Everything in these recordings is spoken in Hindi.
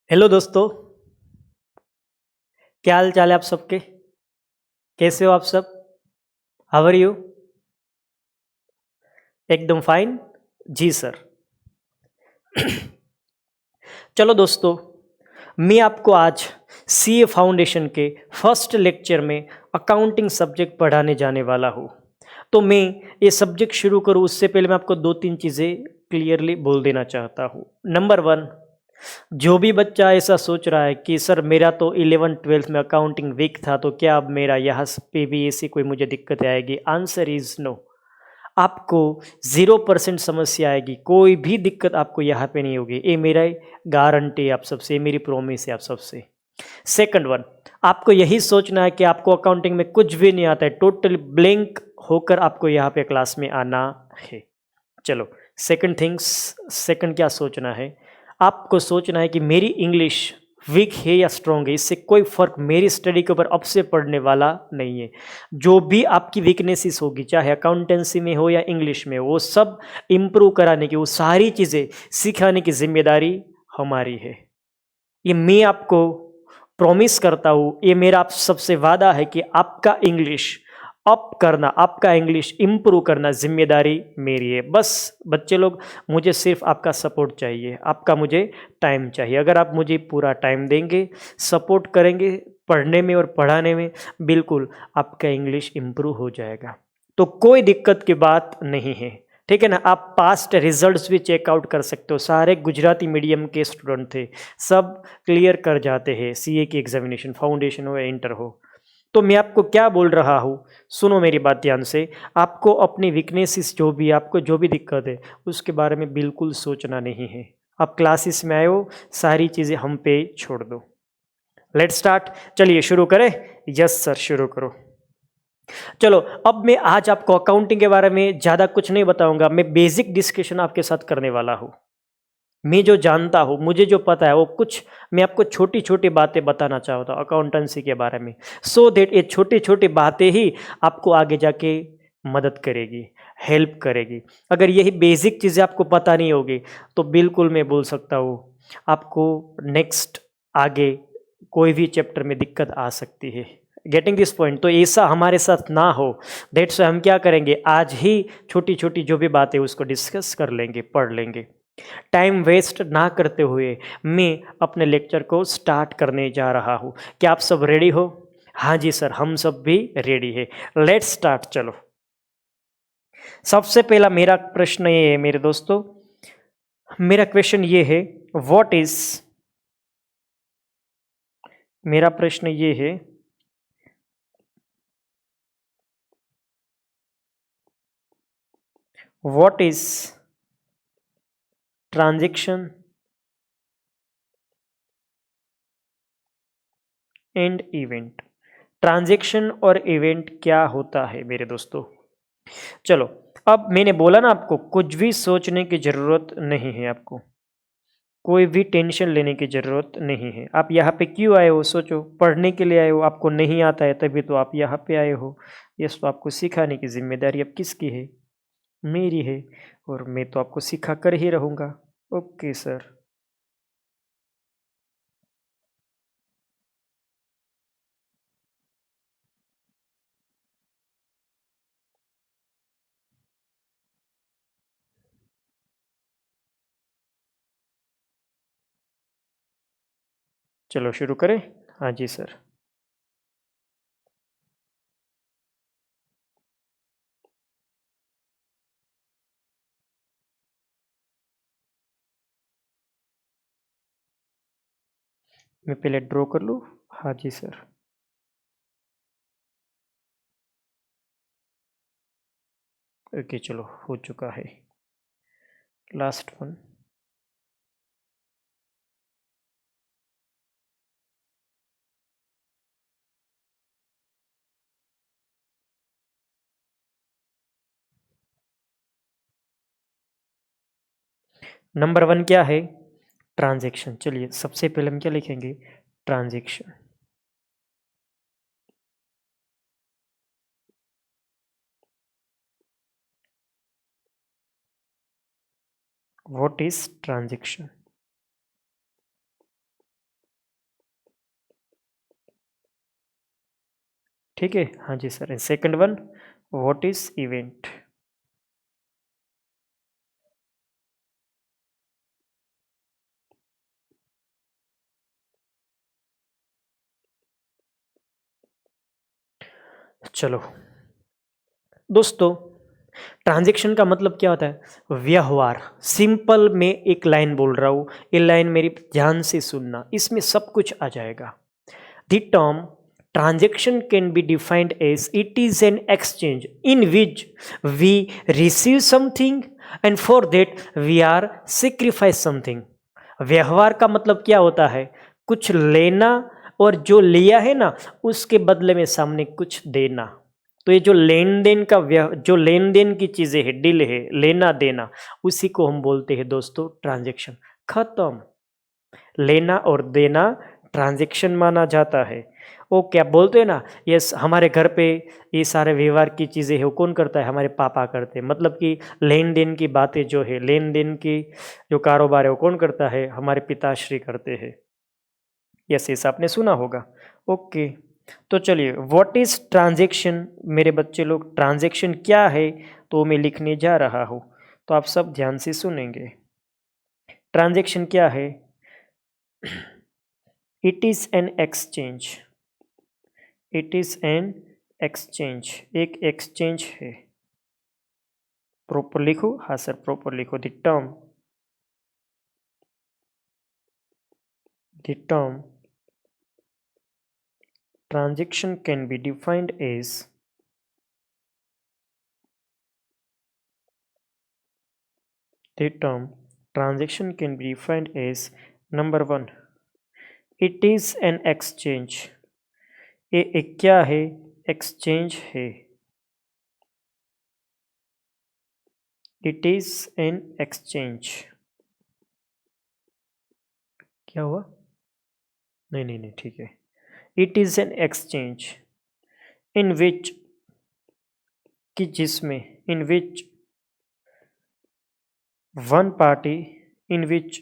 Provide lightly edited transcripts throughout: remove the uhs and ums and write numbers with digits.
हेलो दोस्तों, क्या हाल चाल है आप सबके? कैसे हो आप सब? How are you? एकदम फाइन। जी सर। चलो दोस्तों, मैं आपको आज सीए फाउंडेशन के फर्स्ट लेक्चर में अकाउंटिंग सब्जेक्ट पढ़ाने जाने वाला हूँ। तो मैं ये सब्जेक्ट शुरू करूँ उससे पहले मैं आपको दो तीन चीज़ें क्लियरली बोल देना चाहता हूँ। नंबर वन, जो भी बच्चा ऐसा सोच रहा है कि सर मेरा तो 11th-12th में अकाउंटिंग वीक था, तो क्या अब मेरा यहाँ पे भी ऐसी कोई मुझे दिक्कत आएगी? Answer is no. आपको 0% समस्या आएगी, कोई भी दिक्कत आपको यहाँ पे नहीं होगी। ये मेरा गारंटी है आप सबसे, ये मेरी प्रॉमिस है आप सबसे। सेकंड वन, आपको यही सोचना है कि आपको अकाउंटिंग में कुछ भी नहीं आता है, टोटली ब्लैंक होकर आपको यहाँ पे क्लास में आना है। चलो, सेकंड क्या सोचना है? आपको सोचना है कि मेरी इंग्लिश वीक है या स्ट्रॉन्ग है, इससे कोई फ़र्क मेरी स्टडी के ऊपर अब से पड़ने वाला नहीं है। जो भी आपकी वीकनेसेस होगी, चाहे अकाउंटेंसी में हो या इंग्लिश में हो, वो सब इम्प्रूव कराने की, वो सारी चीज़ें सिखाने की ज़िम्मेदारी हमारी है। ये मैं आपको प्रॉमिस करता हूँ, ये मेरा आप सबसे वादा है कि आपका इंग्लिश अप करना, आपका इंग्लिश इम्प्रूव करना ज़िम्मेदारी मेरी है। बस बच्चे लोग, मुझे सिर्फ आपका सपोर्ट चाहिए, आपका मुझे टाइम चाहिए। अगर आप मुझे पूरा टाइम देंगे, सपोर्ट करेंगे पढ़ने में और पढ़ाने में, बिल्कुल आपका इंग्लिश इम्प्रूव हो जाएगा। तो कोई दिक्कत की बात नहीं है। ठीक है ना? आप पास्ट रिजल्ट्स भी चेकआउट कर सकते हो, सारे गुजराती मीडियम के स्टूडेंट थे, सब क्लियर कर जाते हैं सीए की एग्जामिनेशन, फाउंडेशन हो या इंटर हो। तो मैं आपको क्या बोल रहा हूँ, सुनो मेरी बात ध्यान से। आपको अपनी वीकनेसेस जो भी, आपको जो भी दिक्कत है, उसके बारे में बिल्कुल सोचना नहीं है। आप क्लासेस में आए हो, सारी चीज़ें हम पे छोड़ दो। Let's start. चलिए शुरू करें। यस सर, शुरू करो। चलो, अब मैं आज आपको अकाउंटिंग के बारे में ज़्यादा कुछ नहीं बताऊंगा, मैं बेसिक डिस्कशन आपके साथ करने वाला हूँ। मैं जो जानता हूँ, मुझे जो पता है, वो कुछ मैं आपको छोटी छोटी बातें बताना चाहता हूँ अकाउंटेंसी के बारे में, सो दैट ये छोटी छोटी बातें ही आपको आगे जाके मदद करेगी, हेल्प करेगी। अगर यही बेसिक चीज़ें आपको पता नहीं होगी, तो बिल्कुल मैं बोल सकता हूँ आपको नेक्स्ट आगे कोई भी चैप्टर में दिक्कत आ सकती है। Getting this point? तो ऐसा हमारे साथ ना हो, दैट्स हम क्या करेंगे, आज ही छोटी छोटी जो भी बातें उसको डिस्कस कर लेंगे, पढ़ लेंगे। टाइम वेस्ट ना करते हुए मैं अपने लेक्चर को स्टार्ट करने जा रहा हूँ। क्या आप सब रेडी हो? हाँ जी सर, हम सब भी रेडी है। Let's start. चलो, सबसे पहला मेरा प्रश्न ये है मेरे दोस्तों, मेरा क्वेश्चन ये है, व्हाट इज, मेरा प्रश्न ये है, what is transaction and event? Transaction और इवेंट क्या होता है मेरे दोस्तों? चलो, अब मैंने बोला ना आपको, कुछ भी सोचने की जरूरत नहीं है आपको, कोई भी टेंशन लेने की ज़रूरत नहीं है। आप यहाँ पे क्यों आए हो? सोचो, पढ़ने के लिए आए हो, आपको नहीं आता है तभी तो आप यहाँ पे आए हो। यस, तो आपको सिखाने की ज़िम्मेदारी अब किसकी है? मेरी है, और मैं तो आपको सिखा कर ही रहूँगा। Okay sir. चलो शुरू करें। हाँ जी सर। मैं पहले ड्रॉ कर लूँ? हाँ जी सर। ओके, चलो हो चुका है। Last one. नंबर वन क्या है? ट्रांजैक्शन। चलिए सबसे पहले हम क्या लिखेंगे? ट्रांजैक्शन। What is transaction? ठीक है, हाँ जी sir. Second one, what is event? चलो दोस्तों, ट्रांजैक्शन का मतलब क्या होता है? व्यवहार। सिंपल में एक लाइन बोल रहा हूँ, ये लाइन मेरी ध्यान से सुनना, इसमें सब कुछ आ जाएगा। The term transaction can be defined as it is an exchange in which we receive something and for that we are sacrifice something। व्यवहार का मतलब क्या होता है? कुछ लेना और जो लिया है ना उसके बदले में सामने कुछ देना। तो ये जो लेन देन का जो लेन देन की चीजें है, डील है, लेना देना, उसी को हम बोलते हैं दोस्तों ट्रांजैक्शन। खत्म। लेना और देना ट्रांजैक्शन माना जाता है। वो क्या बोलते हैं ना, यस, हमारे घर पे ये सारे व्यवहार की चीज़ें है वो कौन करता है? हमारे पापा करते हैं। मतलब कि लेन देन की बातें जो है, लेन देन की जो कारोबार है वो कौन करता है? हमारे पिताश्री करते हैं। यस यस, आपने सुना होगा। ओके, तो चलिए, व्हाट इज ट्रांजैक्शन मेरे बच्चे लोग, ट्रांजैक्शन क्या है तो मैं लिखने जा रहा हूँ, तो आप सब ध्यान से सुनेंगे। ट्रांजैक्शन क्या है? It is an exchange. It is an exchange, एक एक्सचेंज है। प्रॉपर लिखो, हाँ सर प्रॉपर लिखो। The term transaction can be defined as the term transaction can be defined as number one, it is an exchange। ये एक क्या है? एक्सचेंज है। It is an exchange. क्या हुआ? नहीं नहीं नहीं, ठीक है। It is an exchange in which, कि जिसमें, in which one party, in which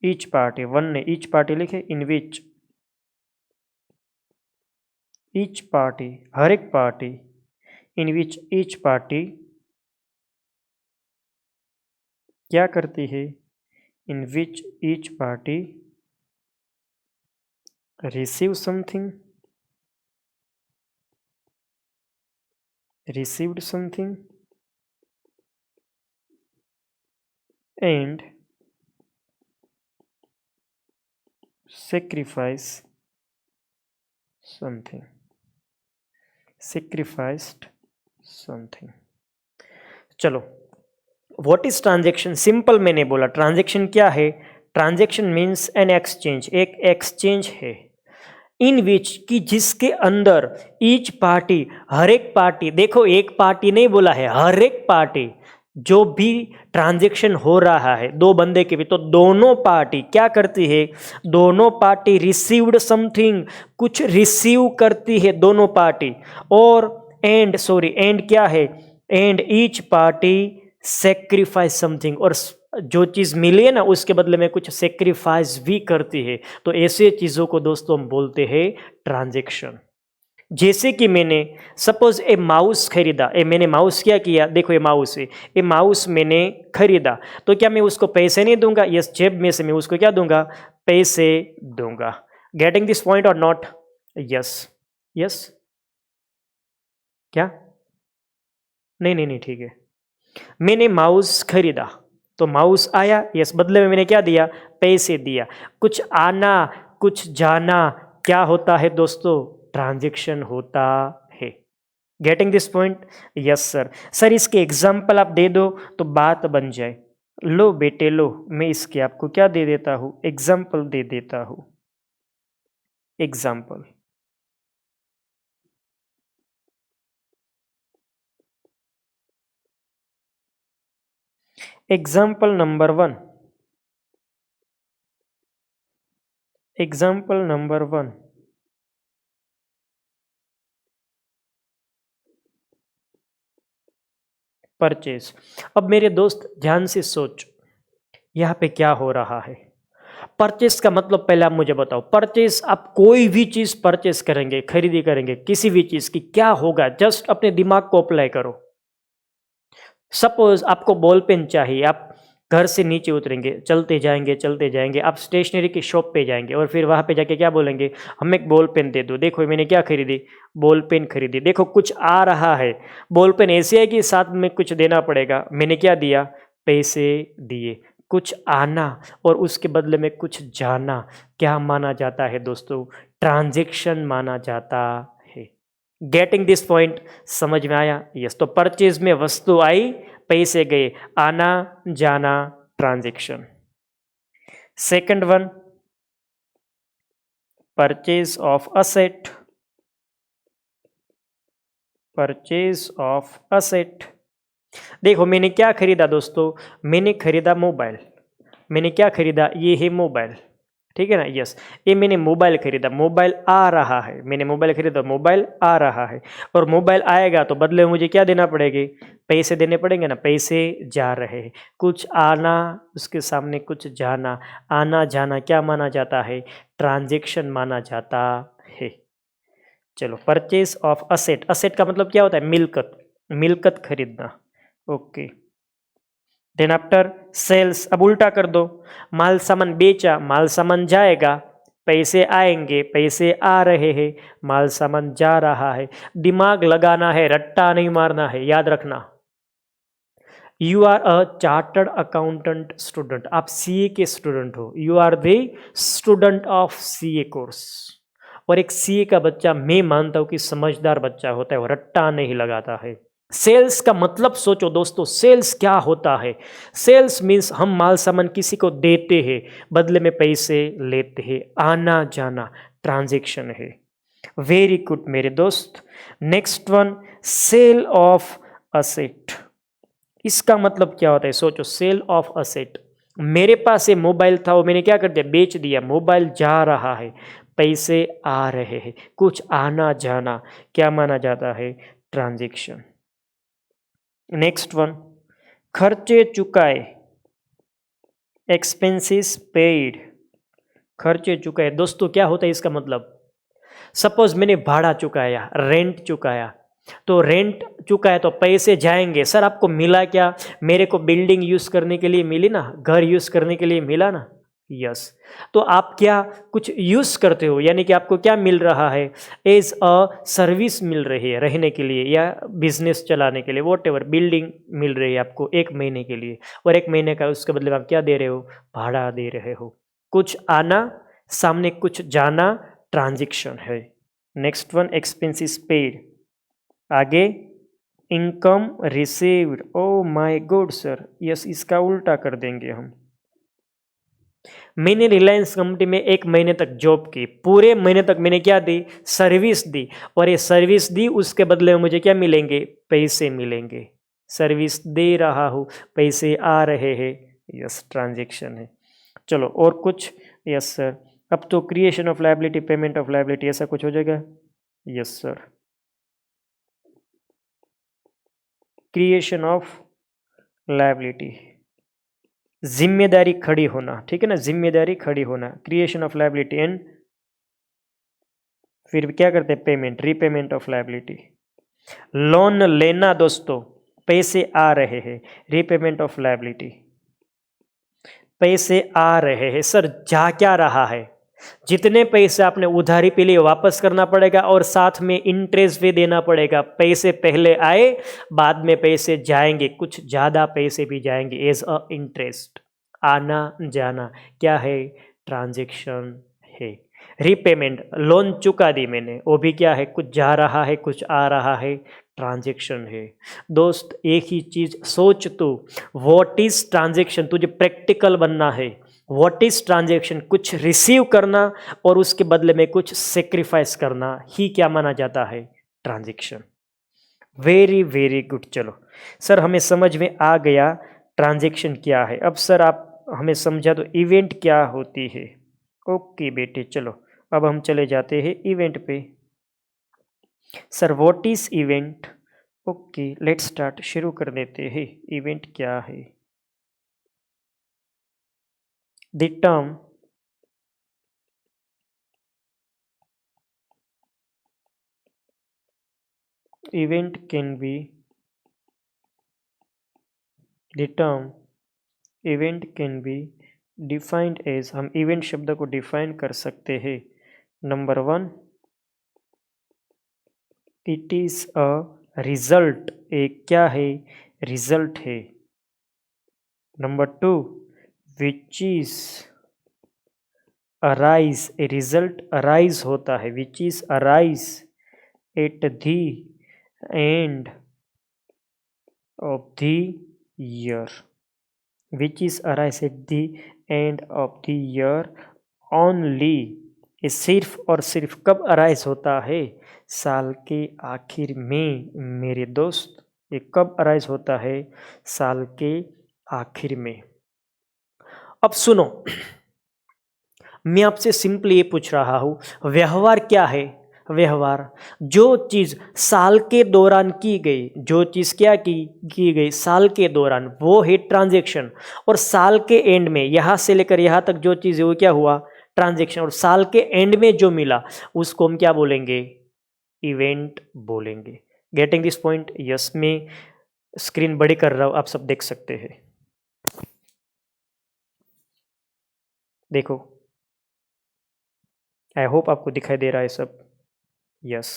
each party, one ने ईच पार्टी लिखे, इन विच ईच पार्टी, हर एक पार्टी, इन विच ईच पार्टी क्या करती है? In which each party receive something, received something and sacrifice something, sacrificed something। चलो, व्हाट इज ट्रांजैक्शन? सिंपल मैंने बोला ट्रांजैक्शन क्या है। ट्रांजैक्शन मीन्स एन एक्सचेंज, एक एक्सचेंज है। इन विच, की जिसके अंदर ईच पार्टी, हर एक पार्टी, देखो एक पार्टी नहीं बोला है, हर एक पार्टी, जो भी ट्रांजैक्शन हो रहा है दो बंदे के भी, तो दोनों पार्टी क्या करती है? दोनों पार्टी रिसीव्ड समथिंग, कुछ रिसीव करती है दोनों पार्टी। और एंड क्या है? And each party sacrifice something, और जो चीज़ मिली है ना उसके बदले में कुछ सेक्रीफाइस भी करती है। तो ऐसे चीज़ों को दोस्तों हम बोलते हैं ट्रांजैक्शन। जैसे कि मैंने सपोज ए माउस खरीदा, मैंने माउस क्या किया, देखो ये माउस है, ये माउस मैंने खरीदा, तो क्या मैं उसको पैसे नहीं दूंगा? यस, जेब में से मैं उसको क्या दूंगा? पैसे दूंगा। गेटिंग दिस पॉइंट और नॉट? Yes yes. क्या? नहीं नहीं नहीं, ठीक है। मैंने माउस खरीदा तो माउस आया, यस, बदले में मैंने क्या दिया? पैसे दिया। कुछ आना, कुछ जाना, क्या होता है दोस्तों? ट्रांजैक्शन होता है। Getting this point? Yes sir. Sir इसके एग्जाम्पल आप दे दो तो बात बन जाए। लो बेटे लो, मैं इसके आपको क्या दे देता हूं? एग्जाम्पल दे देता हूं। Example, example number one, example number one, purchase. अब मेरे दोस्त ध्यान से सोच, यहाँ पे क्या हो रहा है? परचेस का मतलब पहले आप मुझे बताओ, परचेस आप कोई भी चीज परचेस करेंगे, खरीदी करेंगे किसी भी चीज की, क्या होगा? जस्ट अपने दिमाग को अप्लाई करो। सपोज आपको बॉल पेन चाहिए, आप घर से नीचे उतरेंगे, चलते जाएंगे, आप स्टेशनरी की शॉप पे जाएंगे और फिर वहां पे जाके क्या बोलेंगे? हमें एक बॉल पेन दे दो। देखो मैंने क्या खरीदी? बॉल पेन खरीदी। देखो कुछ आ रहा है। बॉल पेन ऐसे है कि साथ में कुछ देना पड़ेगा। मैंने क्या दिया? पैसे दिए। कुछ आना और उसके बदले में कुछ जाना, क्या माना जाता है दोस्तों? ट्रांजेक्शन माना जाता है। Getting this point? समझ में आया? यस। तो परचेज में वस्तु आई, पैसे गए, आना जाना, transaction. Second one, purchase of asset. Purchase of asset. देखो मैंने क्या खरीदा दोस्तों? मैंने खरीदा मोबाइल। मैंने क्या खरीदा? ये है मोबाइल, ठीक है ना? यस। ये मैंने मोबाइल खरीदा, मोबाइल आ रहा है। मैंने मोबाइल खरीदा, मोबाइल आ रहा है। और मोबाइल आएगा तो बदले में मुझे क्या देना पड़ेगी? पैसे देने पड़ेंगे ना। पैसे जा रहे हैं, कुछ आना, उसके सामने कुछ जाना। आना जाना क्या माना जाता है? ट्रांजेक्शन माना जाता है। चलो, परचेज ऑफ असेट। असेट का मतलब क्या होता है? मिल्कत, मिल्कत खरीदना। ओके। देन आफ्टर सेल्स, अब उल्टा कर दो। माल सामान बेचा, माल सामान जाएगा, पैसे आएंगे, पैसे आ रहे हैं, माल सामान जा रहा है। दिमाग लगाना है, रट्टा नहीं मारना है, याद रखना। You are a chartered accountant student, आप सीए के स्टूडेंट हो। You are the student of CA course. और एक सीए का बच्चा, मैं मानता हूं कि समझदार बच्चा होता है, वो रट्टा नहीं लगाता है। सेल्स का मतलब सोचो दोस्तों, सेल्स क्या होता है? सेल्स मीन्स हम माल सामान किसी को देते हैं, बदले में पैसे लेते हैं, आना जाना, ट्रांजेक्शन है। वेरी गुड मेरे दोस्त। Next one, sale of asset. इसका मतलब क्या होता है? सोचो, सेल ऑफ असेट। मेरे पास ये मोबाइल था, वो मैंने क्या कर दिया? बेच दिया। मोबाइल जा रहा है, पैसे आ रहे हैं, कुछ आना जाना, क्या माना जाता है? ट्रांजेक्शन। नेक्स्ट वन, खर्चे चुकाए। Expenses paid. खर्चे चुकाए दोस्तों, क्या होता है इसका मतलब? सपोज मैंने भाड़ा चुकाया, रेंट चुकाया, तो रेंट चुकाया तो पैसे जाएंगे। सर आपको मिला क्या? मेरे को बिल्डिंग यूज करने के लिए मिली ना, घर यूज करने के लिए मिला ना। यस। तो आप क्या कुछ यूज करते हो, यानी कि आपको क्या मिल रहा है? एज अ सर्विस मिल रही है रहने के लिए या बिजनेस चलाने के लिए, वॉट एवर। बिल्डिंग मिल रही है आपको 1 महीने के लिए, और 1 महीने का उसके बदले में आप क्या दे रहे हो? भाड़ा दे रहे हो। कुछ आना, सामने कुछ जाना, ट्रांजेक्शन है। Next one, expenses paid. आगे, income received. Oh my god sir, yes, इसका उल्टा कर देंगे हम। मैंने रिलायंस कंपनी में 1 महीने तक जॉब की, पूरे महीने तक मैंने क्या दी? सर्विस दी। और ये सर्विस दी, उसके बदले में मुझे क्या मिलेंगे? पैसे मिलेंगे। सर्विस दे रहा हूँ, पैसे आ रहे हैं, यस, ट्रांजेक्शन है। चलो और कुछ? Yes sir. अब तो creation of liability, payment of liability, ऐसा कुछ हो जाएगा। Yes sir. Creation of liability, जिम्मेदारी खड़ी होना, ठीक है ना? जिम्मेदारी खड़ी होना, क्रिएशन ऑफ लायबिलिटी। एंड फिर क्या करते हैं? Payment, repayment of liability. Loan लेना दोस्तों, पैसे आ रहे हैं, रीपेमेंट ऑफ लायबिलिटी। पैसे आ रहे हैं, सर जा क्या रहा है? जितने पैसे आपने उधारी पे लिए वापस करना पड़ेगा, और साथ में इंटरेस्ट भी देना पड़ेगा। पैसे पहले आए, बाद में पैसे जाएंगे, कुछ ज्यादा पैसे भी जाएंगे एज अ इंटरेस्ट। आना जाना क्या है? ट्रांजेक्शन है। रीपेमेंट, लोन चुका दी मैंने, वो भी क्या है? कुछ जा रहा है, कुछ आ रहा है, ट्रांजेक्शन है। दोस्त एक ही चीज सोच तू, व्हाट इज ट्रांजेक्शन? तुझे प्रैक्टिकल बनना है। What is transaction? कुछ रिसीव करना और उसके बदले में कुछ सेक्रीफाइस करना ही क्या माना जाता है? ट्रांजेक्शन। Very very good. चलो सर, हमें समझ में आ गया ट्रांजेक्शन क्या है। अब सर आप हमें समझा दो इवेंट क्या होती है। ओके बेटे, चलो अब हम चले जाते हैं इवेंट पे। Sir what is event? Okay let's start, शुरू कर देते हैं। इवेंट क्या है? The term event can be the term event can be defined as, हम इवेंट शब्द को डिफाइन कर सकते हैं। Number 1, it is a result, एक क्या है, रिजल्ट है। Number 2, which is arise, a result arise होता है, which is arise at the end of the year, which is arise at the end of the year only, ये सिर्फ और सिर्फ कब अराइज होता है, साल के आखिर में मेरे दोस्त। ये कब अराइज होता है, साल के आखिर में। अब सुनो, मैं आपसे सिंपली ये पूछ रहा हूं, व्यवहार क्या है, व्यवहार जो चीज साल के दौरान की गई, जो चीज क्या की गई साल के दौरान, वो है ट्रांजैक्शन। और साल के एंड में यहां से लेकर यहां तक जो चीज है वो क्या हुआ, ट्रांजैक्शन। और साल के एंड में जो मिला उसको हम क्या बोलेंगे, इवेंट बोलेंगे। Getting this point? यस, मैं स्क्रीन बड़ी कर रहा हूं, आप सब देख सकते हैं। देखो, आई होप आपको दिखाई दे रहा है सब। यस,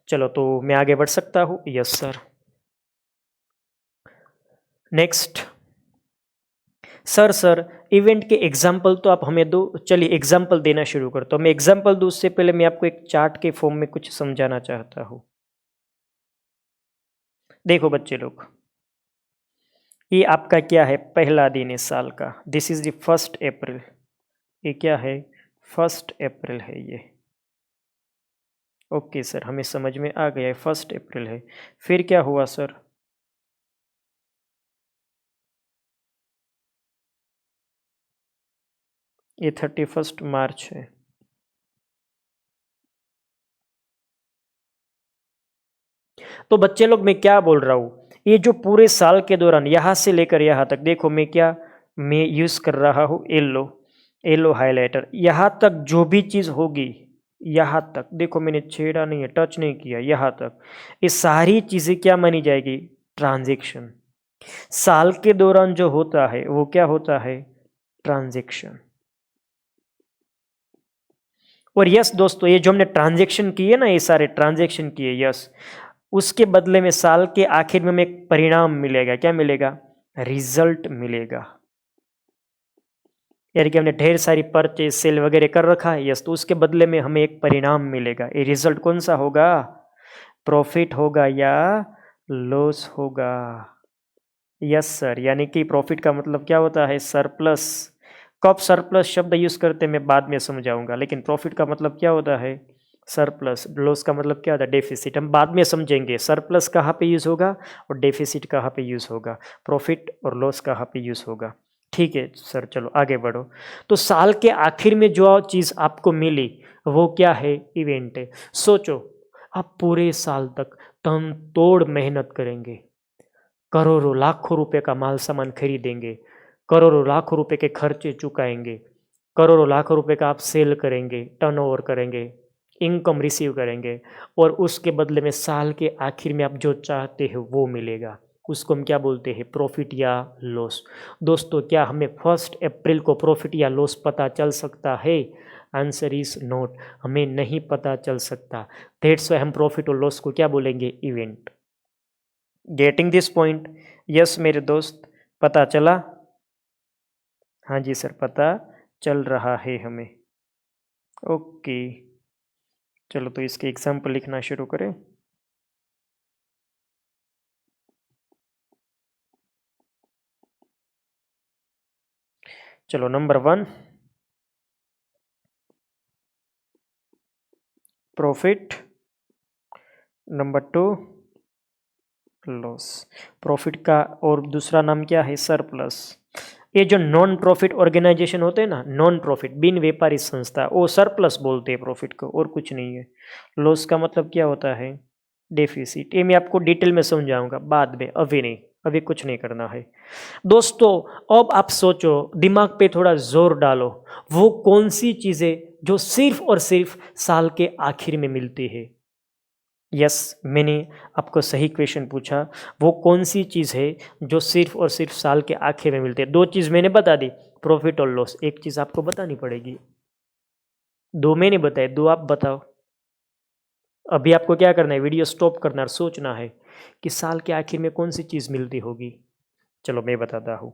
चलो तो मैं आगे बढ़ सकता हूँ। Yes sir. Next, sir event के एग्जाम्पल तो आप हमें दो। चलिए एग्जाम्पल देना शुरू करता हूँ। मैं एग्जाम्पल दूँ उससे पहले मैं आपको एक चार्ट के फॉर्म में कुछ समझाना चाहता हूँ। देखो बच्चे लोग, ये आपका क्या है, पहला दिन है साल का। दिस इज द 1 अप्रैल। ये क्या है, 1 अप्रैल है ये। ओके सर, हमें समझ में आ गया है, 1 अप्रैल है। फिर क्या हुआ सर, ये 31 मार्च है। तो बच्चे लोग, मैं क्या बोल रहा हूँ, ये जो पूरे साल के दौरान यहाँ से लेकर यहाँ तक, देखो मैं यूज कर रहा हूँ येलो हाइलाइटर। यहाँ तक जो भी चीज होगी, यहाँ तक देखो मैंने छेड़ा नहीं है, टच नहीं किया, यहाँ तक ये सारी चीजें क्या मानी जाएगी, ट्रांजैक्शन। साल के दौरान जो होता है वो क्या होता है, ट्रांजैक्शन। और यस दोस्तों, ये जो हमने ट्रांजैक्शन किए ना, ये सारे ट्रांजैक्शन किए, यस, उसके बदले में साल के आखिर में हमें एक परिणाम मिलेगा। क्या मिलेगा, रिजल्ट मिलेगा। यानी कि हमने ढेर सारी परचेज सेल वगैरह कर रखा है, यस, तो उसके बदले में हमें एक परिणाम मिलेगा। ये रिजल्ट कौन सा होगा, प्रॉफिट होगा या लॉस होगा। यस सर, यानी कि प्रॉफिट का मतलब क्या होता है, सरप्लस। कब सरप्लस शब्द यूज करते हैं मैं बाद में समझाऊंगा, लेकिन प्रॉफिट का मतलब क्या होता है, सरप्लस। लॉस का मतलब क्या होता है, डेफिसिट। हम बाद में समझेंगे सरप्लस कहाँ पे यूज होगा और डेफिसिट कहाँ पे यूज होगा, प्रॉफिट और लॉस कहाँ पे यूज होगा। ठीक है सर, चलो आगे बढ़ो। तो साल के आखिर में जो चीज आपको मिली वो क्या है, इवेंट है। सोचो, आप पूरे साल तक तन तोड़ मेहनत करेंगे, करोड़ों लाखों रुपए का माल सामान खरीदेंगे, करोड़ों लाखों रुपए के खर्चे चुकाएंगे, करोड़ों लाखों रुपए का आप सेल करेंगे, टर्नओवर करेंगे, इनकम रिसीव करेंगे, और उसके बदले में साल के आखिर में आप जो चाहते हैं वो मिलेगा। उसको हम क्या बोलते हैं, प्रॉफिट या लॉस। दोस्तों, क्या हमें 1 अप्रैल को प्रॉफिट या लॉस पता चल सकता है, आंसर इज नोट, हमें नहीं पता चल सकता। दैट्स व्हाई हम प्रॉफिट और लॉस को क्या बोलेंगे, event. Getting this point? Yes मेरे दोस्त, पता चला? हाँ जी सर, पता चल रहा है हमें। ओके, चलो तो इसके एग्जाम्पल लिखना शुरू करें। चलो, number 1 profit, number 2 loss. Profit का और दूसरा नाम क्या है, सरप्लस। ये जो नॉन प्रॉफिट ऑर्गेनाइजेशन होते हैं ना, नॉन प्रॉफिट बिन व्यापारी संस्था, वो सरप्लस बोलते हैं प्रॉफिट को, और कुछ नहीं है। लॉस का मतलब क्या होता है, डेफिसिट। ये मैं आपको डिटेल में समझाऊंगा बाद में, अभी नहीं, अभी कुछ नहीं करना है। दोस्तों, अब आप सोचो, दिमाग पे थोड़ा जोर डालो, वो कौन सी चीजें जो सिर्फ और सिर्फ साल के आखिर में मिलती है। यस, मैंने आपको सही क्वेश्चन पूछा। वो कौन सी चीज़ है जो सिर्फ और सिर्फ साल के आखिर में मिलती है? दो चीज़ मैंने बता दी, प्रॉफिट और लॉस। एक चीज़ आपको बतानी पड़ेगी। दो मैंने बताए, दो आप बताओ। अभी आपको क्या करना है, वीडियो स्टॉप करना है और सोचना है कि साल के आखिर में कौन सी चीज़ मिलती होगी। चलो मैं बताता हूँ।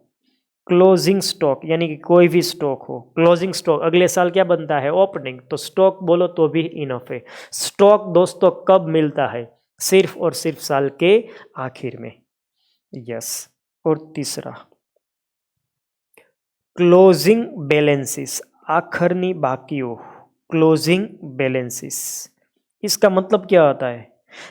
क्लोजिंग स्टॉक, यानी कि कोई भी स्टॉक हो, क्लोजिंग स्टॉक अगले साल क्या बनता है, ओपनिंग। तो स्टॉक बोलो तो भी इनफ है। स्टॉक दोस्तों कब मिलता है, सिर्फ और सिर्फ साल के आखिर में। यस। और तीसरा, क्लोजिंग बैलेंसेस, आखिरनी बाकियों, क्लोजिंग बैलेंसेस। इसका मतलब क्या होता है,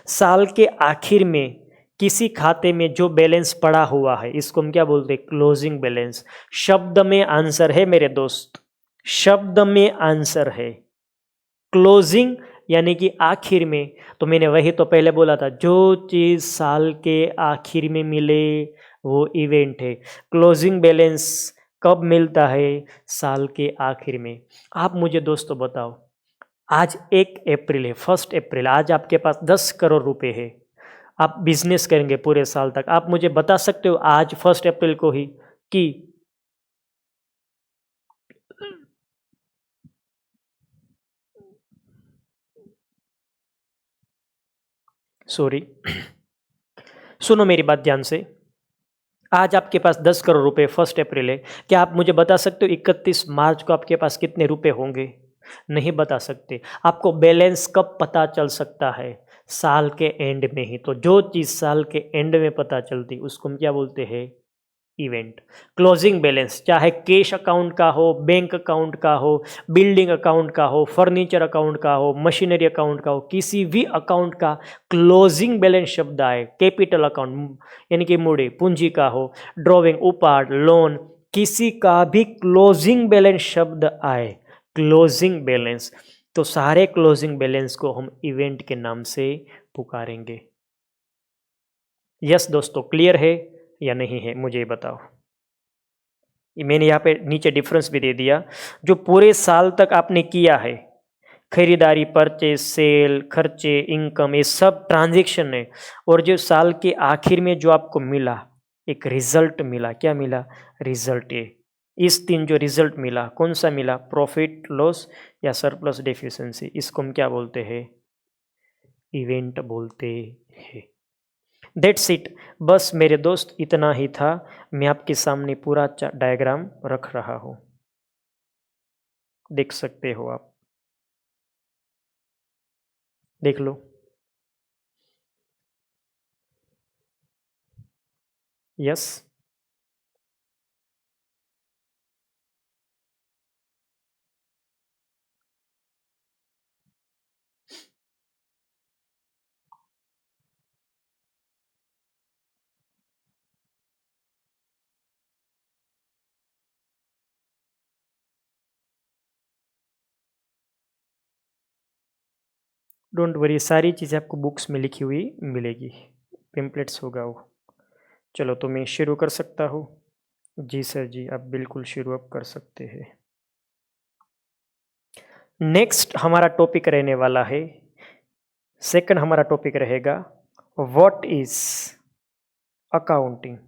साल के आखिर में किसी खाते में जो बैलेंस पड़ा हुआ है, इसको हम क्या बोलते हैं, क्लोजिंग बैलेंस। शब्द में आंसर है मेरे दोस्त, शब्द में आंसर है। क्लोजिंग यानी कि आखिर में, तो मैंने वही तो पहले बोला था, जो चीज़ साल के आखिर में मिले वो इवेंट है। क्लोजिंग बैलेंस कब मिलता है, साल के आखिर में। आप मुझे दोस्तों बताओ, आज 1 अप्रैल है, 1 अप्रैल, आज आपके पास 10 करोड़ रुपए है, आप बिजनेस करेंगे पूरे साल तक। आप मुझे बता सकते हो आज 1 अप्रैल को ही कि, सॉरी, सुनो मेरी बात ध्यान से। आज आपके पास 10 करोड़ रुपए, 1 अप्रैल है, क्या आप मुझे बता सकते हो 31 मार्च को आपके पास कितने रुपए होंगे? नहीं बता सकते। आपको बैलेंस कब पता चल सकता है, साल के एंड में ही। तो जो चीज़ साल के एंड में पता चलती उसको हम क्या बोलते हैं, इवेंट। क्लोजिंग बैलेंस चाहे कैश अकाउंट का हो, बैंक अकाउंट का हो, बिल्डिंग अकाउंट का हो, फर्नीचर अकाउंट का हो, मशीनरी अकाउंट का हो, किसी भी अकाउंट का क्लोजिंग बैलेंस शब्द आए, कैपिटल अकाउंट यानी कि मूड़ी पूंजी का हो, ड्रॉविंग उपार्ट लोन, किसी का भी क्लोजिंग बैलेंस शब्द आए, क्लोजिंग बैलेंस, तो सारे क्लोजिंग बैलेंस को हम इवेंट के नाम से पुकारेंगे। यस दोस्तों, क्लियर है या नहीं है, मुझे बताओ। मैंने यहाँ पे नीचे डिफरेंस भी दे दिया। जो पूरे साल तक आपने किया है, खरीदारी, परचेज, सेल, खर्चे, इनकम, ये सब ट्रांजैक्शन है। और जो साल के आखिर में जो आपको मिला, एक रिजल्ट मिला, क्या मिला, रिजल्ट। ये इस दिन जो रिजल्ट मिला, कौन सा मिला, प्रॉफिट लॉस या सरप्लस डेफिशिएंसी, इसको हम क्या बोलते हैं, इवेंट बोलते हैं। That's it. बस मेरे दोस्त इतना ही था। मैं आपके सामने पूरा डायग्राम रख रहा हूँ, देख सकते हो आप, देख लो। यस। डोंट वरी, सारी चीज़ें आपको बुक्स में लिखी हुई मिलेगी, पेम्पलेट्स होगा वो। चलो तो मैं शुरू कर सकता हूँ। जी सर जी, आप बिल्कुल शुरू अब कर सकते हैं। नेक्स्ट हमारा टॉपिक रहने वाला है, सेकंड हमारा टॉपिक रहेगा, व्हाट इज अकाउंटिंग।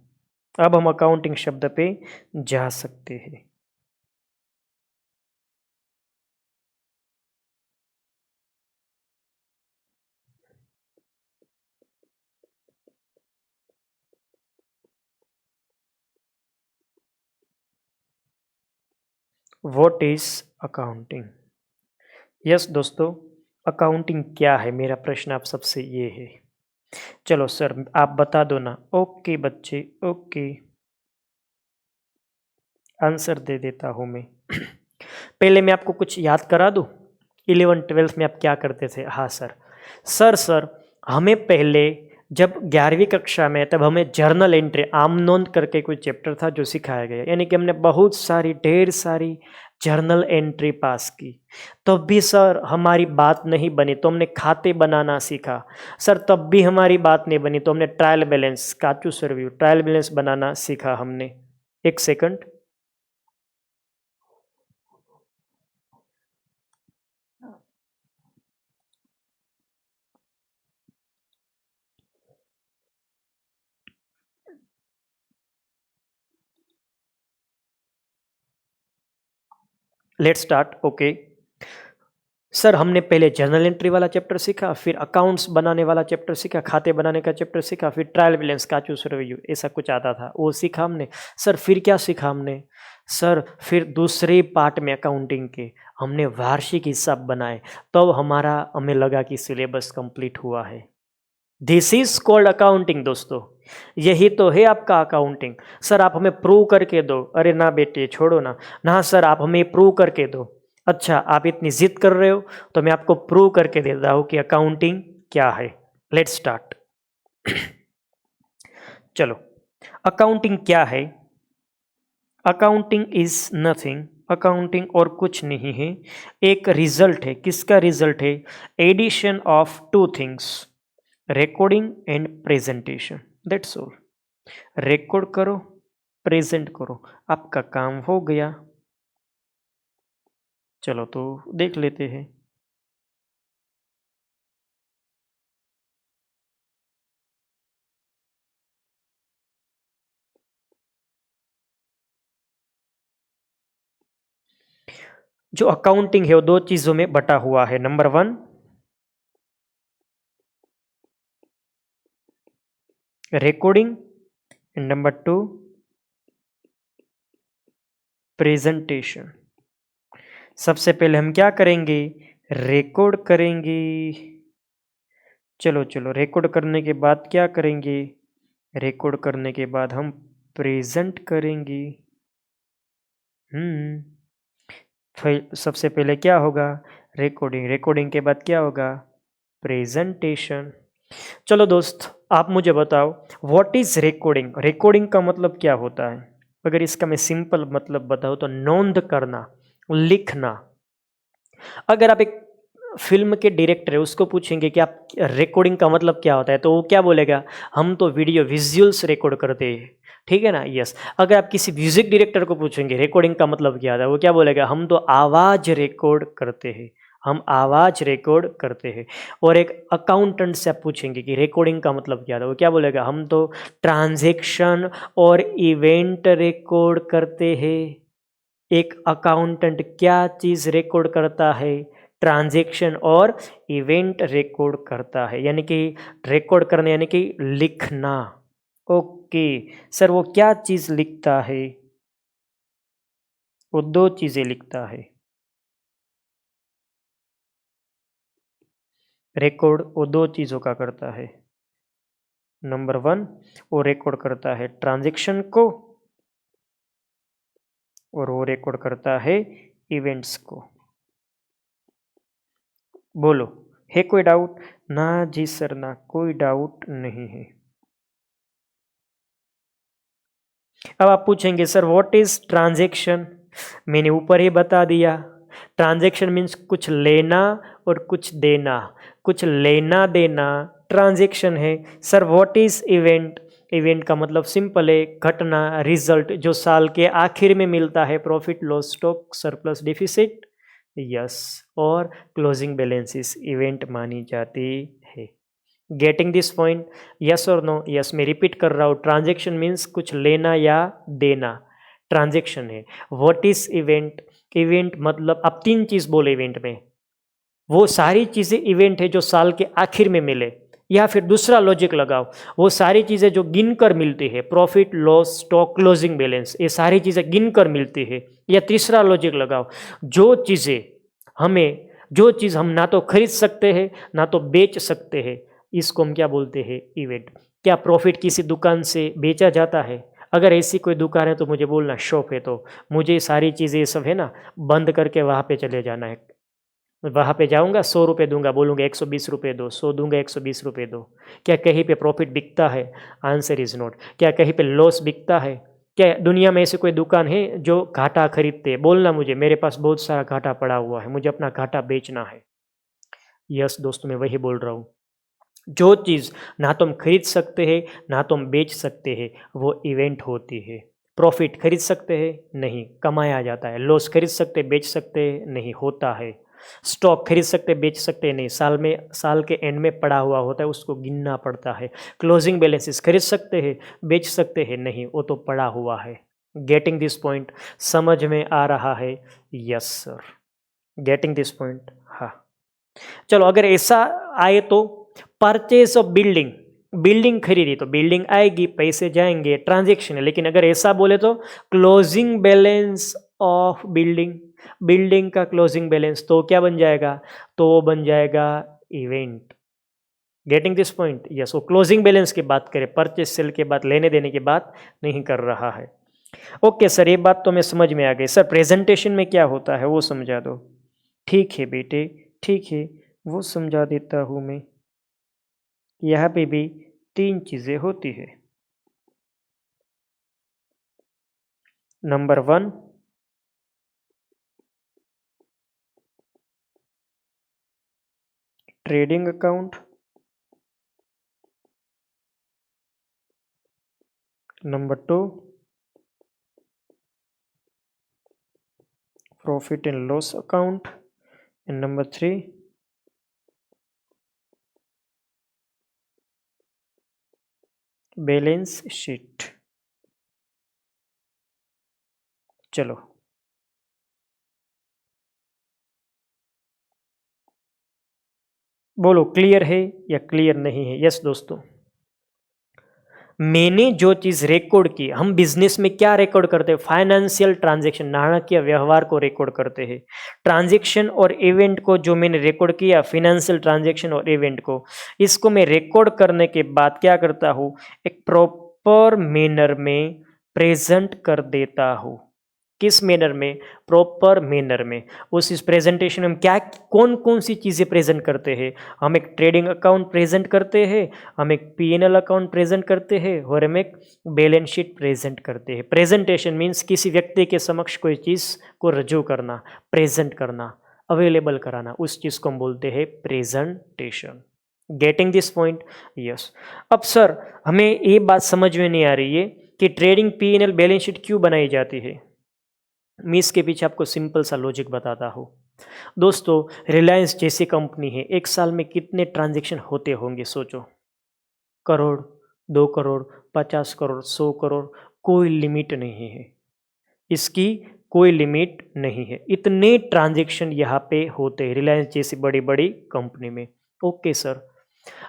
अब हम अकाउंटिंग शब्द पे जा सकते हैं। What is accounting. यस दोस्तों, अकाउंटिंग क्या है, मेरा प्रश्न आप सबसे ये है। चलो सर आप बता दो ना, ओके बच्चे ओके, आंसर दे देता हूँ मैं। पहले मैं आपको कुछ याद करा दूँ, 11th-12th में आप क्या करते थे। हाँ सर, सर हमें पहले जब 11वीं कक्षा में, तब हमें जर्नल एंट्री, आम नोंद करके कोई चैप्टर था जो सिखाया गया, यानी कि हमने बहुत सारी, ढेर सारी जर्नल एंट्री पास की। तब भी सर हमारी बात नहीं बनी, तो हमने खाते बनाना सीखा। सर तब भी हमारी बात नहीं बनी, तो हमने ट्रायल बैलेंस, काचू सर्व्यू, ट्रायल बैलेंस बनाना सीखा हमने। एक second, let's start. Okay sir, हमने पहले जर्नल एंट्री वाला चैप्टर सीखा, फिर अकाउंट्स बनाने वाला चैप्टर सीखा, खाते बनाने का चैप्टर सीखा, फिर ट्रायल बैलेंस काचूस रिव्यू ऐसा कुछ आता था वो सीखा हमने। सर फिर क्या सीखा हमने? सर फिर दूसरे पार्ट में अकाउंटिंग के हमने वार्षिक हिसाब बनाए, तब हमारा हमें लगा कि सिलेबस कंप्लीट हुआ है। दिस इज कॉल्ड अकाउंटिंग दोस्तों, यही तो है आपका अकाउंटिंग। सर आप हमें प्रूव करके दो। अरे ना बेटे छोड़ो ना, ना सर आप हमें प्रूव करके दो। अच्छा आप इतनी जिद कर रहे हो तो मैं आपको प्रूव करके देता हूं कि अकाउंटिंग क्या है। Let's start. चलो, अकाउंटिंग क्या है? अकाउंटिंग इज नथिंग, अकाउंटिंग और कुछ नहीं है, एक रिजल्ट है। किसका रिजल्ट है? Addition of two things, recording and presentation, that's all. Record करो, प्रेजेंट करो, आपका काम हो गया। चलो तो देख लेते हैं। जो अकाउंटिंग है वो दो चीजों में बटा हुआ है। Number one recording and number two presentation. सबसे पहले हम क्या करेंगे? रिकॉर्ड करेंगे। चलो चलो, रिकॉर्ड करने के बाद क्या करेंगे? रिकॉर्ड करने के बाद हम प्रेजेंट करेंगे। फिर सबसे पहले क्या होगा? रिकॉर्डिंग, रिकॉर्डिंग के बाद क्या होगा? प्रेजेंटेशन। चलो दोस्त, आप मुझे बताओ व्हाट इज रिकॉर्डिंग? रिकॉर्डिंग का मतलब क्या होता है? अगर इसका मैं सिंपल मतलब बताऊं तो नोंद करना, लिखना। अगर आप एक फिल्म के डायरेक्टर है उसको पूछेंगे कि आप रिकॉर्डिंग का मतलब क्या होता है, तो वो क्या बोलेगा? हम तो वीडियो विजुअल्स रिकॉर्ड करते हैं। ठीक है ना? यस। अगर आप किसी म्यूजिक डायरेक्टर को पूछेंगे रिकॉर्डिंग का मतलब क्या होता है, वो क्या बोलेगा? हम तो आवाज रिकॉर्ड करते हैं, हम आवाज रिकॉर्ड करते हैं। और एक अकाउंटेंट से आप पूछेंगे कि रिकॉर्डिंग का मतलब क्या था, वो क्या बोलेगा? हम तो ट्रांजैक्शन और इवेंट रिकॉर्ड करते हैं। एक अकाउंटेंट क्या चीज रिकॉर्ड करता है? ट्रांजैक्शन और इवेंट रिकॉर्ड करता है, यानी कि रिकॉर्ड करना यानी कि लिखना। ओके सर, वो क्या चीज लिखता है? वो दो चीजें लिखता है। रिकॉर्ड वो दो चीजों का करता है। नंबर वन, वो रिकॉर्ड करता है ट्रांजैक्शन को, और वो रिकॉर्ड करता है इवेंट्स को। बोलो, है कोई डाउट? ना जी सर, ना कोई डाउट नहीं है। अब आप पूछेंगे सर व्हाट इज ट्रांजैक्शन? मैंने ऊपर ही बता दिया। ट्रांजैक्शन मीन्स कुछ लेना और कुछ देना, कुछ लेना देना ट्रांजैक्शन है। Sir what is event? Event का मतलब सिंपल है, घटना, रिजल्ट जो साल के आखिर में मिलता है। Profit loss, stock surplus, deficit, yes, और क्लोजिंग बैलेंसेस इवेंट मानी जाती है। Getting this point? यस और नो? यस, मैं रिपीट कर रहा हूँ। ट्रांजैक्शन मीन्स कुछ लेना या देना, ट्रांजैक्शन है। What is event? इवेंट मतलब आप तीन चीज बोले इवेंट में, वो सारी चीजें इवेंट है जो साल के आखिर में मिले। या फिर दूसरा लॉजिक लगाओ, वो सारी चीजें जो गिनकर मिलती है, profit loss stock closing balance, ये सारी चीजें गिनकर मिलती है। या तीसरा लॉजिक लगाओ, जो चीजें हमें, जो चीज हम ना तो खरीद सकते हैं ना तो बेच सकते हैं, इसको हम क्या बोलते हैं? इवेंट। क्या प्रॉफिट किसी दुकान से बेचा जाता है? अगर ऐसी कोई दुकान है तो मुझे बोलना, शॉप है तो मुझे सारी चीज़ें ये सब है ना बंद करके वहाँ पे चले जाना है। वहाँ पे जाऊँगा, 100 रुपये दूंगा, बोलूँगा 120 रुपये दो, 100 दूंगा 120 रुपये दो। क्या कहीं पे प्रॉफिट बिकता है? Answer is note. क्या कहीं पे लॉस बिकता है? क्या दुनिया में ऐसी कोई दुकान है जो घाटा खरीदते हैं? बोलना मुझे, मेरे पास बहुत सारा घाटा पड़ा हुआ है, मुझे अपना घाटा बेचना है। यस दोस्तों, मैं वही बोल रहा हूँ। जो चीज़ ना तो हम खरीद सकते हैं ना तो हम बेच सकते हैं, वो इवेंट होती है। प्रॉफिट खरीद सकते हैं? नहीं, कमाया जाता है। लॉस खरीद सकते, बेच सकते हैं? नहीं, होता है। स्टॉक खरीद सकते, बेच सकते हैं? नहीं, साल में, साल के एंड में पड़ा हुआ होता है, उसको गिनना पड़ता है। क्लोजिंग बैलेंसेस खरीद सकते हैं, बेच सकते हैं? नहीं, वो तो पड़ा हुआ है। Getting this point? समझ में आ रहा है? Yes sir, getting this point. हाँ, चलो अगर ऐसा आए तो परचेज ऑफ बिल्डिंग, बिल्डिंग खरीदी तो बिल्डिंग आएगी, पैसे जाएंगे, ट्रांजेक्शन है। लेकिन अगर ऐसा बोले तो closing balance of building, building का क्लोजिंग बैलेंस, तो क्या बन जाएगा? तो वो बन जाएगा event. Getting this point? Yes, वो क्लोजिंग बैलेंस की बात करें, परचेज सेल के बाद, लेने देने की बात नहीं कर रहा है। ओके सर, ये बात तो मैं समझ में आ गई। सर प्रेजेंटेशन में क्या होता है वो समझा दो। ठीक है बेटे, ठीक है, वो समझा देता हूँ मैं। यहाँ पे भी 3 चीज़ें होती है। Number 1, trading account. Number 2, profit and loss account. And number 3, balance sheet. चलो, बोलो क्लियर है या क्लियर नहीं है? यस दोस्तों, मैंने जो चीज़ रिकॉर्ड की, हम बिजनेस में क्या रिकॉर्ड करते हैं? फाइनेंशियल ट्रांजैक्शन, नाणकीय व्यवहार को रिकॉर्ड करते हैं। ट्रांजैक्शन और इवेंट को जो मैंने रिकॉर्ड किया, फाइनेंशियल ट्रांजैक्शन और इवेंट को, इसको मैं रिकॉर्ड करने के बाद क्या करता हूँ? एक प्रॉपर मैनर में प्रेजेंट कर देता हूँ। किस मैनर में? प्रॉपर मैनर में। उस इस प्रेजेंटेशन में क्या, कौन कौन सी चीज़ें प्रेजेंट करते हैं? हम एक ट्रेडिंग अकाउंट प्रेजेंट करते हैं, हम एक पीएनएल अकाउंट प्रेजेंट करते हैं, और हम एक बैलेंस शीट प्रेजेंट करते हैं। प्रेजेंटेशन मीन्स किसी व्यक्ति के समक्ष कोई चीज़ को रजू करना, प्रेजेंट करना, अवेलेबल कराना, उस चीज़ को हम बोलते हैं presentation. Getting this point? Yes. अब सर हमें ये बात समझ में नहीं आ रही है कि ट्रेडिंग पीएनएल बैलेंस शीट क्यों बनाई जाती है। मैं इसके पीछे आपको सिंपल सा लॉजिक बताता हूँ। दोस्तों, रिलायंस जैसी कंपनी है, एक साल में कितने ट्रांजैक्शन होते होंगे सोचो? करोड़, 2 करोड़, 50 करोड़, 100 करोड़, कोई लिमिट नहीं है इसकी, कोई लिमिट नहीं है। इतने ट्रांजैक्शन यहाँ पे होते हैं रिलायंस जैसी बड़ी बड़ी कंपनी में। ओके सर,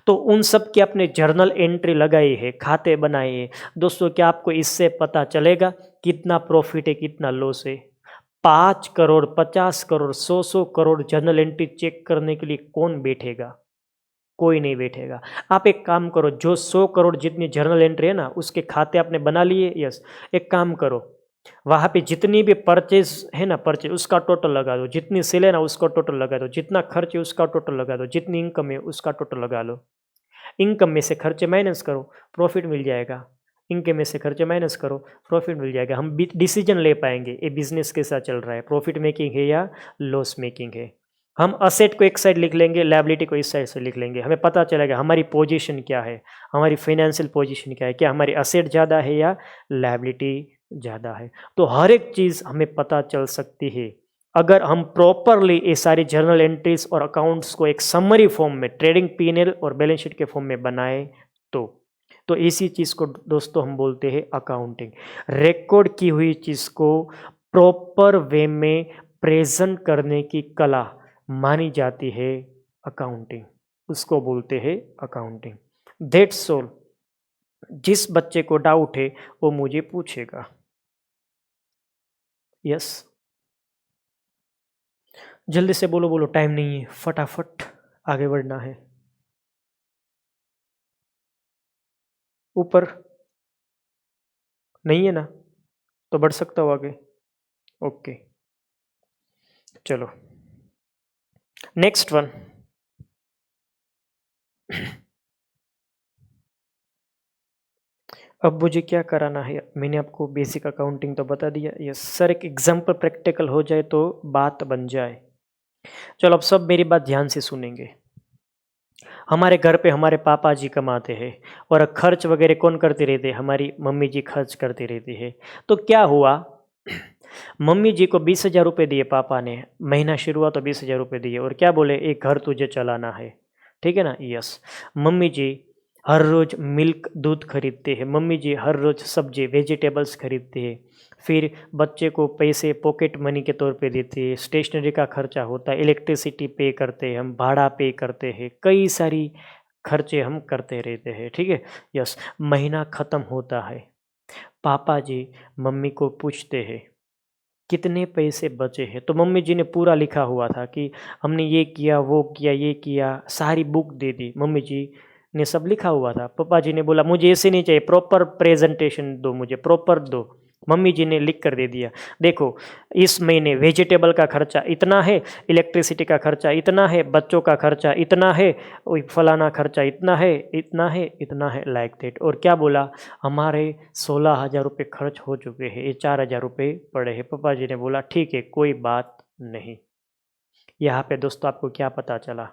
तो उन सब की अपने जर्नल एंट्री लगाई है, खाते बनाए हैं। दोस्तों, क्या आपको इससे पता चलेगा कितना प्रॉफिट है, कितना लॉस है? 5 crore, 50 crore, 100 crore journal entry check करने के लिए कौन बैठेगा? कोई नहीं बैठेगा। आप एक काम करो, जो 100 करोड़ जितनी जर्नल एंट्री है ना, उसके खाते आपने बना लिए। यस, एक काम करो, वहाँ पे जितनी भी परचेज है ना, परचेज उसका टोटल लगा दो, जितनी सेल है ना उसका टोटल लगा दो, जितना खर्च है उसका टोटल लगा दो, जितनी इनकम है उसका टोटल लगा लो। इनकम में से खर्चे माइनस करो, प्रॉफिट मिल जाएगा। इनकम में से खर्चे माइनस करो, प्रॉफिट मिल जाएगा। हम डिसीजन ले पाएंगे ये बिजनेस कैसा चल रहा है, प्रॉफिट मेकिंग है या लॉस मेकिंग है। हम असेट को एक साइड लिख लेंगे, लायबिलिटी को इस साइड से लिख लेंगे। हमें पता चलेगा हमारी पोजीशन क्या है, हमारी फाइनेंशियल पोजीशन क्या है, क्या हमारी असेट ज़्यादा है या लायबिलिटी ज़्यादा है। तो हर एक चीज़ हमें पता चल सकती है अगर हम प्रॉपरली ये सारी जर्नल एंट्रीज और अकाउंट्स को एक समरी फॉर्म में, ट्रेडिंग पीएनएल और बैलेंस शीट के फॉर्म में बनाए तो इसी चीज़ को दोस्तों हम बोलते हैं अकाउंटिंग। रिकॉर्ड की हुई चीज़ को प्रॉपर वे में प्रेजेंट करने की कला मानी जाती है अकाउंटिंग, उसको बोलते हैं अकाउंटिंग। That's all. जिस बच्चे को डाउट है वो मुझे पूछेगा। यस, जल्दी से बोलो, बोलो, टाइम नहीं है, फटाफट आगे बढ़ना है। ऊपर नहीं है ना, तो बढ़ सकता हो आगे। ओके, चलो नेक्स्ट वन। अब मुझे क्या कराना है? मैंने आपको बेसिक अकाउंटिंग तो बता दिया। यस सर, एक एग्जाम्पल प्रैक्टिकल हो जाए तो बात बन जाए। चलो अब सब मेरी बात ध्यान से सुनेंगे। हमारे घर पे हमारे पापा जी कमाते हैं और खर्च वगैरह कौन करते रहते हैं? हमारी मम्मी जी खर्च करती रहती है। तो क्या हुआ, मम्मी जी को 20,000 रुपये दिए पापा ने, महीना शुरू हुआ तो 20,000 रुपये दिए, और क्या बोले, एक घर तुझे चलाना है। ठीक है ना? यस। मम्मी जी हर रोज़ मिल्क दूध खरीदते हैं, मम्मी जी हर रोज़ सब्जी वेजिटेबल्स खरीदते हैं, फिर बच्चे को पैसे पॉकेट मनी के तौर पे देते हैं, स्टेशनरी का खर्चा होता है, इलेक्ट्रिसिटी पे करते हैं, हम भाड़ा पे करते हैं, कई सारी खर्चे हम करते रहते हैं, ठीक है। यस, महीना ख़त्म होता है, पापा जी मम्मी को पूछते हैं कितने पैसे बचे हैं, तो मम्मी जी ने पूरा लिखा हुआ था कि हमने ये किया वो किया ये किया, सारी बुक दे दी, मम्मी जी ने सब लिखा हुआ था। पापा जी ने बोला मुझे ऐसे नहीं चाहिए, प्रॉपर प्रेजेंटेशन दो, मुझे प्रॉपर दो। मम्मी जी ने लिख कर दे दिया, देखो इस महीने वेजिटेबल का खर्चा इतना है, इलेक्ट्रिसिटी का खर्चा इतना है, बच्चों का खर्चा इतना है, फलाना खर्चा इतना है, इतना है, इतना है, लाइक दैट। और क्या बोला, हमारे 16,000 रुपये खर्च हो चुके हैं, ये 4,000 रुपये पड़े हैं। पापा जी ने बोला ठीक है कोई बात नहीं। यहाँ पे दोस्तों आपको क्या पता चला,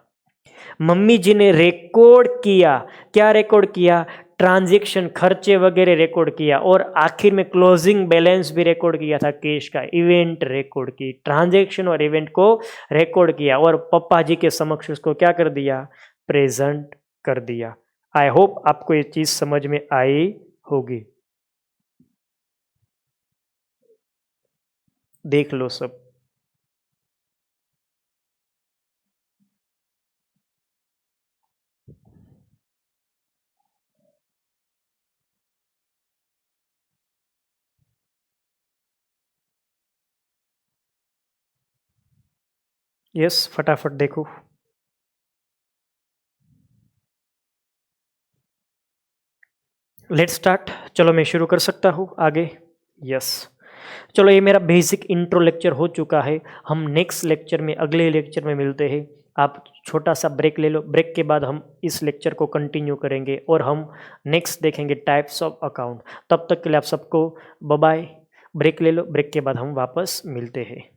मम्मी जी ने रिकॉर्ड किया, क्या रिकॉर्ड किया, ट्रांजैक्शन खर्चे वगैरह रिकॉर्ड किया, और आखिर में क्लोजिंग बैलेंस भी रिकॉर्ड किया था कैश का, इवेंट रिकॉर्ड की, ट्रांजैक्शन और इवेंट को रिकॉर्ड किया और पप्पा जी के समक्ष उसको क्या कर दिया, प्रेजेंट कर दिया। आई होप आपको ये चीज समझ में आई होगी। देख लो सब। यस, फटाफट देखो। लेट्स स्टार्ट, चलो मैं शुरू कर सकता हूँ आगे। यस, चलो ये मेरा बेसिक इंट्रो लेक्चर हो चुका है। हम नेक्स्ट लेक्चर में, अगले लेक्चर में मिलते हैं। आप छोटा सा ब्रेक ले लो, ब्रेक के बाद हम इस लेक्चर को कंटिन्यू करेंगे और हम नेक्स्ट देखेंगे टाइप्स ऑफ अकाउंट। तब तक के लिए आप सबको बाय बाय। ब्रेक ले लो, ब्रेक के बाद हम वापस मिलते हैं।